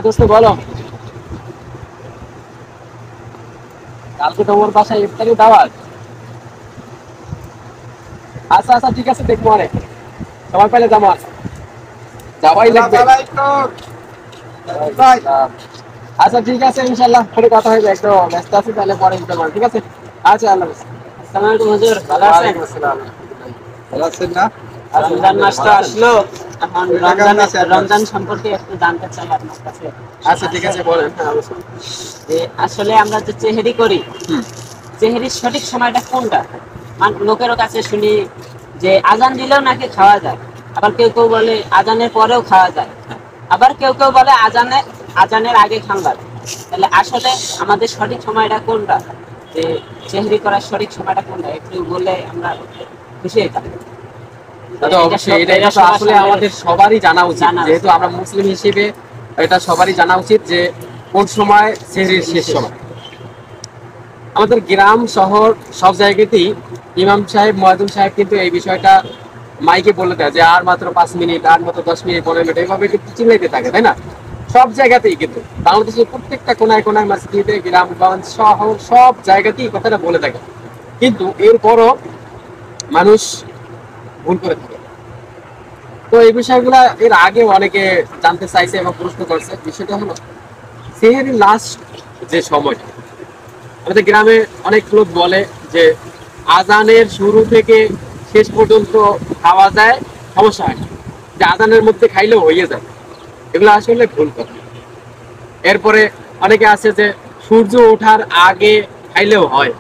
দোস্ত বলো, কালকে তোমার বাসায় ইফতারি দাওয়াত। আচ্ছা আচ্ছা, ঠিক আছে, দেখবো অনেক সময় পেলে যাবো। যাওয়াই লাগবে। আচ্ছা ঠিক আছে, ইনশাল্লাহ পরে কথা হবে। একটু ব্যস্ত আছি, তাহলে পরে দিতে পারো, ঠিক আছে? আচ্ছা, আল্লাহ হাফেজ। আসসালামু আলাইকুম হুজুর, ভালো আছেন? ওয়ালাইকুম আসসালাম। ভালো আছেন না? রমজান মাস তো আসলো, এখন রমজান সম্পর্কে একটু জানতে চাই আপনার কাছে। আচ্ছা ঠিক আছে, বলেন। হ্যাঁ, অবশ্যই। আসলে আমরা যে সেহরি করি, সেহরির সঠিক সময়টা কোনটা? লোকের কাছে শুনি যে আজান দিলেও নাকি খাওয়া যায়, আবার কেউ কেউ বলে আজানের পরেও খাওয়া যায়, আবার কেউ কেউ বলে আজানের আগে খান লাগে। তাহলে আসলে আমাদের সঠিক সময়টা কোনটা? যে সেহরি করার সঠিক সময়টা কোনটা একটু বলে আমরা খুশি হইতাম। অবশ্যই এটা তো আসলে আমাদের সবারই জানা উচিত, যেহেতু আমরা মুসলিম হিসেবে এটা সবারই জানা উচিত যে কোন সময় সেহরির শেষ সময়। আমাদের গ্রাম শহর সব জায়গাতেই ইমাম সাহেব মুয়াজ্জিন সাহেব কিন্তু এই বিষয়টা মাইকে বলে দেয় যে আর মাত্র 5 মিনিট, আর মাত্র 10 মিনিট, 15 মিনিট, এইভাবে কিন্তু চিল্লাইতে থাকে, তাই না? সব জায়গাতেই কিন্তু বাংলাদেশের প্রত্যেকটা কোনায় কোনায় মসজিদে, গ্রামগঞ্জ, শহর সব জায়গাতেই কথাটা বলে থাকে। কিন্তু এরপরও মানুষ ভুল করে থাকে। তো এই বিষয়গুলা এর আগে অনেকে জানতে চাইছে এবং প্রশ্ন করছে। বিষয়টা হলো সেহেরি লাস্ট যে সময়টা, আমাদের গ্রামে অনেক লোক বলে যে আজানের শুরু থেকে শেষ পর্যন্ত খাওয়া যায়, সমস্যা হয় না, যে আজানের মধ্যে খাইলেও হয়ে যায়। এগুলো আসলে ভুল কথা। এরপরে অনেকে আছে যে সূর্য ওঠার আগে খাইলেও হয়,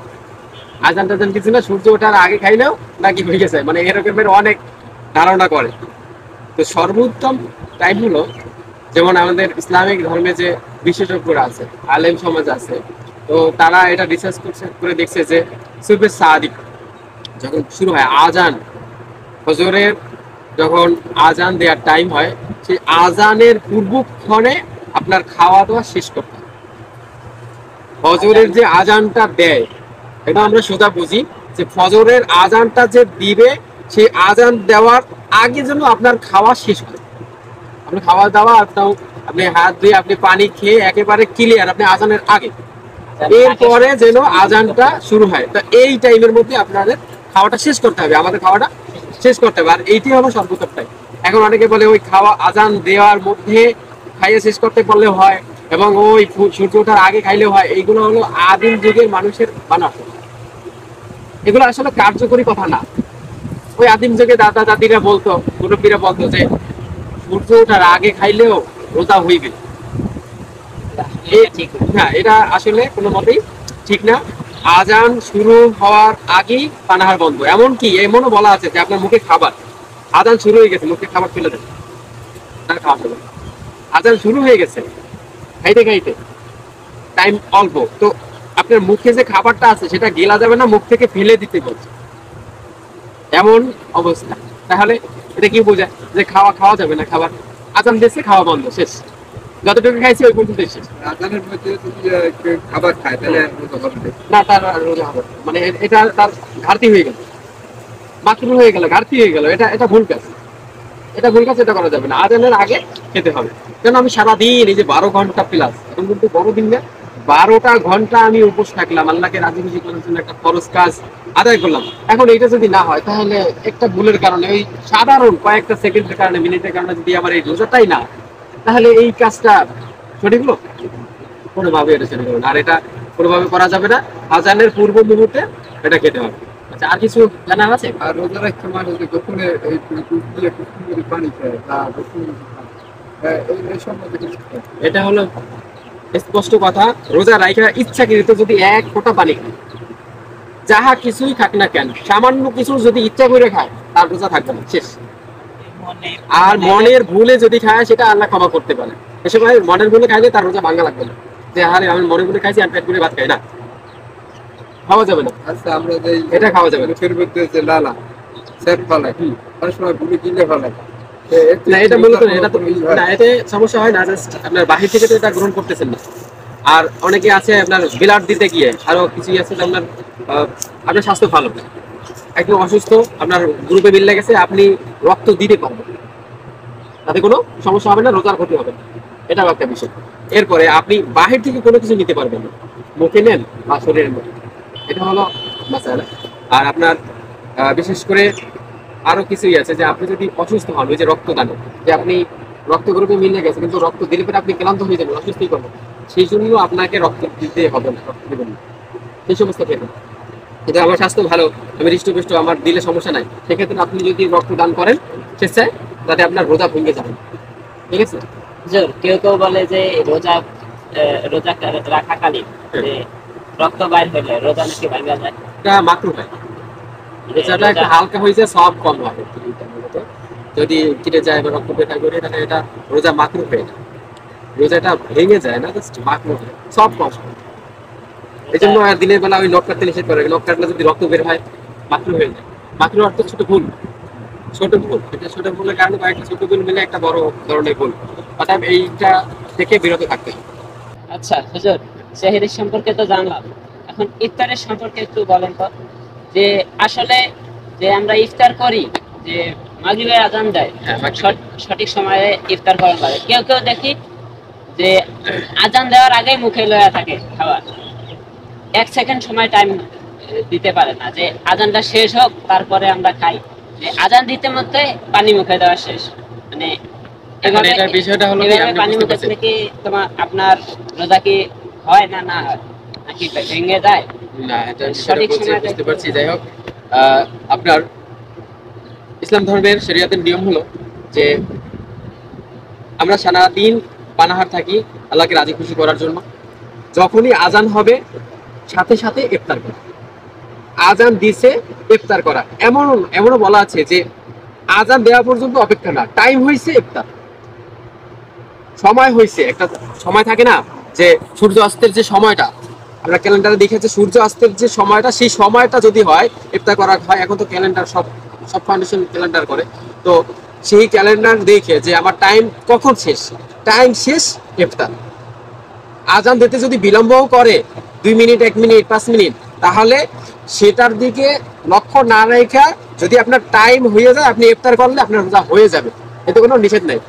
আজান টাজান কিছু না, সূর্য ওঠার আগে খাইলেও নাকি হয়ে যায়, মানে এরকমের অনেক ধারণা করে। তো সর্বোত্তম টাইম হলো, যেমন আমাদের ইসলামিক ধর্মে যে বিশেষজ্ঞরা আছে, আলেম সমাজ আছে, তো তারা এটা রিসার্চ করে দেখছে যে সুবহে সাদিক যখন শুরু হয়, আজান ফজরের যখন আজান দেওয়ার টাইম হয়, সেই আজানের পূর্বক্ষণে আপনার খাওয়া দাওয়া শেষ করতে হবে। ফজরের যে আজানটা দেয়, এটা আমরা সোজা বুঝি যে ফজরের আজানটা যে দিবে, সেই আজান দেওয়ার আগে যেন আপনার খাওয়া শেষ হয়। আপনি খাওয়া দাওয়া আপনার, আপনি হাত ধুয়ে আপনি পানি খেয়ে একেবারে ক্লিয়ার, আপনি আজানের আগে, এরপরে যেন আজানটা শুরু হয়। তো এই টাইমের মধ্যে আপনাদের খাওয়াটা শেষ করতে হবে, আমাদের খাওয়াটা শেষ করতে হবে, আর এইটি হলো সর্বোত্তম টাইম। এখন অনেকে বলে ওই খাওয়া আজান দেওয়ার মধ্যে খাইয়ে শেষ করতে পারলে হয়, এবং ওই সূর্য ওঠার আগে খাইলেও হয়। এইগুলো হলো আদিম যুগের মানুষের বানানো, এগুলো আসলে কার্যকরী কথা না। ওই আদিম যুগে দাদা দাদিরা বলতো, মুরব্বীরা বলতো যে সূর্য ওঠার আগে খাইলেও রোজা হইবে। হ্যাঁ, এটা আসলে কোনো মতেই ঠিক না। আজান শুরু হওয়ার আগেই পানাহার বন্ধ। এমনকি এমনও বলা আছে যে আপনার মুখে খাবার, আজান শুরু হয়ে গেছে, মুখে খাবার ফেলে দেন, তার খাওয়া যাবে না। আজান শুরু হয়ে গেছে, খাইতে খাইতে টাইম অল্প, তো আপনার মুখে যে খাবারটা আছে সেটা গেলা যাবে না, মুখ থেকে ফেলে দিতে বলছে, এমন অবস্থা। তাহলে এটা কি বোঝায় যে খাওয়া খাওয়া যাবে না? খাবার আজান দিয়েছে, খাওয়া বন্ধ, শেষ। যতটুকু খাইছি ওই পর্যন্ত শেষ। আজানের মধ্যে যদি খাবার খায় তাহলে রোজা হবে না, তার রোজা হবে না। মানে এটা তার ঘাটতি হয়ে গেল, মাত্র হয়ে গেল, ঘাটতি হয়ে গেল। এটা এটা ভুল কাজ, এটা ভুল কাজ, এটা করা যাবে না। আজানের আগে খেতে হবে। কেন আমি সারাদিন এই যে 12 ঘন্টা প্লাস, এখন কিন্তু বড়দিন না, 12টা ঘন্টা আমি উপোস থাকলাম, আল্লাহকে রাজি খুশি করার জন্য একটা ফরজ কাজ আদায় করলাম। এখন এইটা যদি না হয়, তাহলে একটা ভুলের কারণে, ওই সাধারণ কয়েকটা সেকেন্ডের কারণে, মিনিটের কারণে যদি আমার এই রোজাটাই না, তাহলে এই কাজটা সঠিক হলো? কোনোভাবে এটা সঠিক হবে না, আর এটা কোনোভাবে করা যাবে না। আজানের পূর্ব মুহূর্তে এটা খেতে হবে। আচ্ছা, আর কিছু জানার আছে? আর রোজা রাখতে মানে যে গোপনে এই কুসুম পানি খায় বা গোপনে এটা হলো স্পষ্ট কথা। রোজা রাইখা ইচ্ছাকৃত যদি এক ফোঁটা পানি খায়, যাহা কিছুই খাক না কেন, সামান্য কিছু যদি ইচ্ছা করে খায়, তার রোজা থাকবে না, শেষ। আর মনের ভুলে যদি খায়, সেটা আল্লাহ ক্ষমা করতে পারে। এ সময় মনের ভুলে খাইলে তার রোজা ভাঙা লাগবে না, যে আরে আমি মনের ভুলে খাইছি আর পেট ভরে ভাত খাই না, খাওয়া যাবে না। আচ্ছা, আমরা এটা খাওয়া যাবে না। ফের বলতে যে লালা সেট ফলায়, অনেক সময় ভুলে কিনলে ফলায় না, এটা মূলত এটা তো না, এতে সমস্যা হয় না, জাস্ট আপনার বাহির থেকে তো এটা গ্রহণ করতেছেন না। আর অনেকে আছে আপনার বিলাট দিতে গিয়ে, আরো কিছুই আছে আপনার আপনার স্বাস্থ্য ভালো, একদম অসুস্থ, আপনার গ্রুপে মিলে গেছে, আপনি রক্ত দিতে পারবেন, তাতে কোনো সমস্যা হবে না, রোজার ক্ষতি হবে না। এটাও একটা বিষয়। এরপরে আপনি বাহির থেকে কোনো কিছু নিতে পারবেন না, মুখে নেন বা শরীরের মধ্যে, এটা হলো মাসালা। আর আপনার বিশেষ করে আরো কিছুই আছে, যে আপনি যদি অসুস্থ হন, ওই যে রক্তদান, যে আপনি রক্ত গ্রুপে মিলে গেছে কিন্তু রক্ত দিলে পরে আপনি ক্লান্ত হয়ে যাবেন, অসুস্থই করবেন, সেই জন্য আপনাকে রক্ত দিতে হবে না, রক্ত দেবেন না সেই সমস্ত ক্ষেত্রে। কিন্তু আমার স্বাস্থ্য ভালো, আমি হৃষ্টপুষ্ট, আমার দিলে সমস্যা নাই, সেক্ষেত্রে আপনি যদি রক্ত দান করেন স্বেচ্ছায়, তাতে আপনার রোজা ভেঙে যাবে, ঠিক আছে। হুজুর, কেউ কেউ বলে যে রোজা রোজা রাখাকালীন যে রক্ত বাইর হইলে রোজা নাকি ভাঙা যায়। এটা মাকরুহ হয়, রোজাটা একটু হালকা হয়ে যায়, সব কম হয় মূলত। যদি কেটে যায় বা রক্ত বের করে, তাহলে এটা রোজা মাকরুহ হয়ে যায়, রোজাটা ভেঙে যায় না, জাস্ট মাকরুহ হয়, সব কম হয়। এই জন্য দিনের বেলা ওই নখ কাটতে নিষেধ করে, নখ কাটলে যদি রক্ত বের হয় মাকরুহ হয়ে যায়। মাকরুহ অর্থ ছোট ভুল, ছোট ভুল, এটা ছোট ভুলের কারণে কয়েকটা ছোট ভুল মিলে একটা বড় ধরনের ভুল, অর্থাৎ এইটা থেকে বিরত থাকতে হবে। আচ্ছা হুজুর, সেহরির সম্পর্কে তো জানলাম, এখন ইফতারের সম্পর্কে একটু বলেন তো, যে আসলে যে আমরা ইফতার করি, যে মাগরিবের আজান দেয়, হ্যাঁ, সঠিক সময়ে ইফতার করা লাগে। কেউ কেউ দেখি যে আজান দেওয়ার আগেই মুখে লয়া থাকে খাবার, 1 সেকেন্ড সময় টাইম দিতে পারে না, যে আজানটা শেষ হোক তারপরে আমরা খাই, যে আজান দিতে মধ্যে পানি মুখে দেওয়া শেষ, মানে এভাবে এটার বিষয়টা হলো কি, এভাবে আপনি পানি বুঝতে মুখে পারছেন, দিলে কি আপনার রোজা কি হয় না না হয়, নাকি ভেঙে যায়? না এটা সঠিক সময় বুঝতে পারছি। যাই হোক, আপনার ইসলাম ধর্মের শরিয়াতের নিয়ম হলো যে আমরা সারাদিন পানাহার থাকি আল্লাহকে রাজি খুশি করার জন্য, যখনই আজান হবে সাথে সাথে ইফতার করা, আজান দিছে ইফতার করা। এমনও বলা আছে যে আজান দেওয়া পর্যন্ত অপেক্ষা না, টাইম হয়েছে ইফতার, সময় হয়েছে, একটা সময় থাকে না যে সূর্য অস্তের যে সময়টা, আমরা ক্যালেন্ডারে দেখেছি সূর্য অস্তের যে সময়টা, সেই সময়টা যদি হয় ইফতার করা হয়। এখন তো ক্যালেন্ডার সব সব ফাউন্ডেশন ক্যালেন্ডার করে, তো সেই ক্যালেন্ডার দেখে যে আমার টাইম কখন শেষ, টাইম শেষ ইফতার। আজান দিতে যদি বিলম্বও করে 2 মিনিট, 1 মিনিট, 5 মিনিট, তাহলে সেটার দিকে লক্ষ্য না রেখে যদি আপনার টাইম হয়ে যায়, আপনি ইফতার করলে আপনার রোজা হয়ে যাবে, এতে কোনো নিষেধ নাই।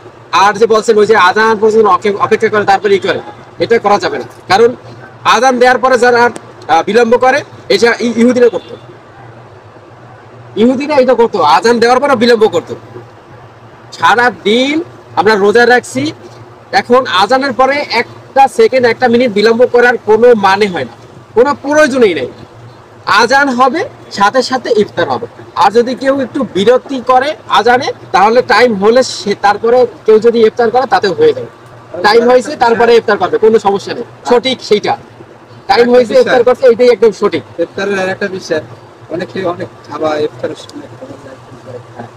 আর যে বলছেন ওই যে আজান পর্যন্ত অপেক্ষা করে তারপরে ই করে, এটা করা যাবে না, কারণ আজান দেওয়ার পরে যারা বিলম্ব করে, এটা ইহুদিরা করতো, ইহুদিরা এটা করতো, আজান দেওয়ার পরে বিলম্ব করতো। সারা দিন আমরা রোজা রাখছি, এখন আজানের পরে 1 সেকেন্ড 1 মিনিট বিলম্ব করার কোনো মানে হয় না, কোনো প্রয়োজনই নেই। আজান হবে সাথে সাথে ইফতার হবে। আর যদি কেউ একটু বিরতি করে আজানে, তাহলে টাইম হলে সে তারপরে কেউ যদি ইফতার করে তাতেও হয়ে যাবে, টাইম হয়েছে তারপরে ইফতার করবে, কোনো সমস্যা নেই, সঠিক সেইটা, টাইম হয়েছে ইফতার করছে, এটাই একদম সঠিক। ইফতারের আরেকটা বিষয়, অনেকে অনেক খাবার ইফতারের সময় খায়,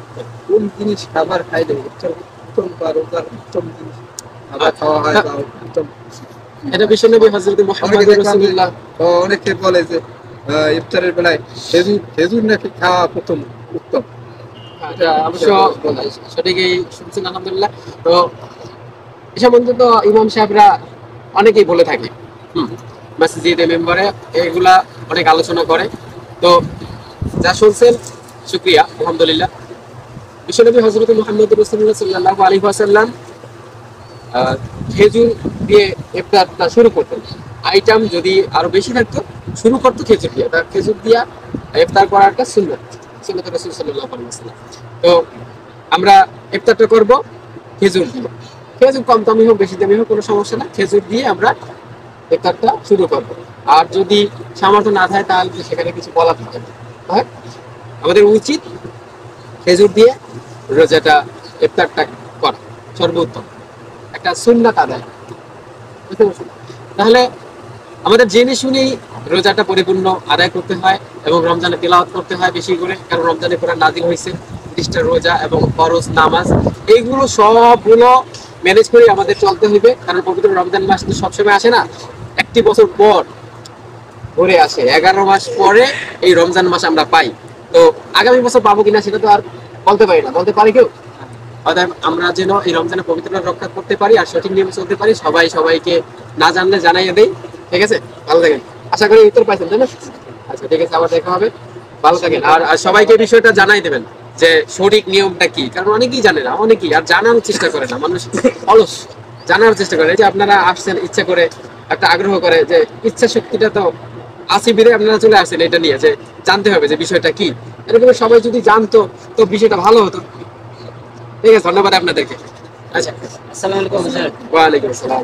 কোন জিনিস খাবার খাইলে ইফতার উত্তম বা রোজার উত্তম জিনিস খাবার খাওয়া হয় বা উত্তম, এটা বিশ্বনবী হযরত মুহাম্মদ রাসূলুল্লাহ, অনেকে বলে যে ইফতারের বেলায় খেজুর নাকি খাওয়া প্রথম উত্তম। অবশ্য সঠিকই শুনছেন, আলহামদুলিল্লাহ। তো এ সম্বন্ধে তো ইমাম সাহেবরা অনেকেই বলে থাকে, মসজিদে মেম্বারে এগুলা অনেক আলোচনা করে। তো যা শুনছেন শুকরিয়া, আলহামদুলিল্লাহ। বিশ্বনবী হযরত মুহাম্মদ রাসূলুল্লাহ সাল্লাল্লাহু আলাইহি ওয়াসাল্লাম খেজুর দিয়ে ইফতারটা শুরু করতেন। আইটেম যদি আরো বেশি থাকতো, শুরু করতো খেজুর দিয়ে, তা খেজুর দিয়া ইফতার করাটা সুন্নাত রাসূল সাল্লাল্লাহু আলাইহি ওয়াসাল্লাম। তো আমরা ইফতারটা করব খেজুর দিয়ে, খেজুর কম দামি হোক বেশি দামি হোক কোনো সমস্যা না, খেজুর দিয়ে আমরা ইফতারটা শুরু করব। আর যদি সামর্থ্য না থাকে তাহলে সেখানে কিছু বলা থাকে না, হ্যাঁ, আমাদের উচিত খেজুর দিয়ে রোজাটা ইফতারটা করা সর্বোত্তম, একটা সুন্নাত আদায়। তাহলে আমাদের জেনে শুনেই রোজাটা পরিপূর্ণ আদায় করতে হয় এবং রমজানে তেলাওয়াত করতে হয় বেশি করে, কারণ রমজানে কোরআন নাযিল হয়েছে, 30টা রোজা এবং ফরজ নামাজ, এইগুলো সবগুলো ম্যানেজ করে আমাদের চলতে হবে। কারণ পবিত্র রমজান মাস তো সবসময় আসে না, একটি বছর পর ঘুরে আসে, 11 মাস পরে এই রমজান মাস আমরা পাই। তো আগামী বছর পাবো কিনা সেটা তো আর বলতে পারি না, বলতে পারি কেউ? অতএব আমরা যেন এই রমজানের পবিত্রতা রক্ষা করতে পারি আর সঠিক নিয়মে চলতে পারি, সবাই সবাইকে না জানলে জানাইয়ে দেই, ঠিক আছে? ভালো থাকেন, আশা করি উত্তর পাইছেন, তাই না? আচ্ছা ঠিক আছে, আবার দেখা হবে, ভালো থাকেন। আর সবাইকে বিষয়টা জানাই দেবেন যে সঠিক নিয়মটা কি, কারণ অনেকেই জানে না, অনেকেই আর জানার চেষ্টা করে না, মানুষ অলস। জানার চেষ্টা করেন। এই যে আপনারা আসছেন ইচ্ছা করে, একটা আগ্রহ করে, যে ইচ্ছা শক্তিটা তো আসি বেড়ে আপনারা চলে আসছেন এটা নিয়ে যে জানতে হবে যে বিষয়টা কি। এরকম সবাই যদি জানতো তো বিষয়টা ভালো হতো। ঠিক আছে, ধন্যবাদ আপনাদেরকে। আচ্ছা, আসসালামু আলাইকুম হুজুর। ওয়ালাইকুম আসসালাম।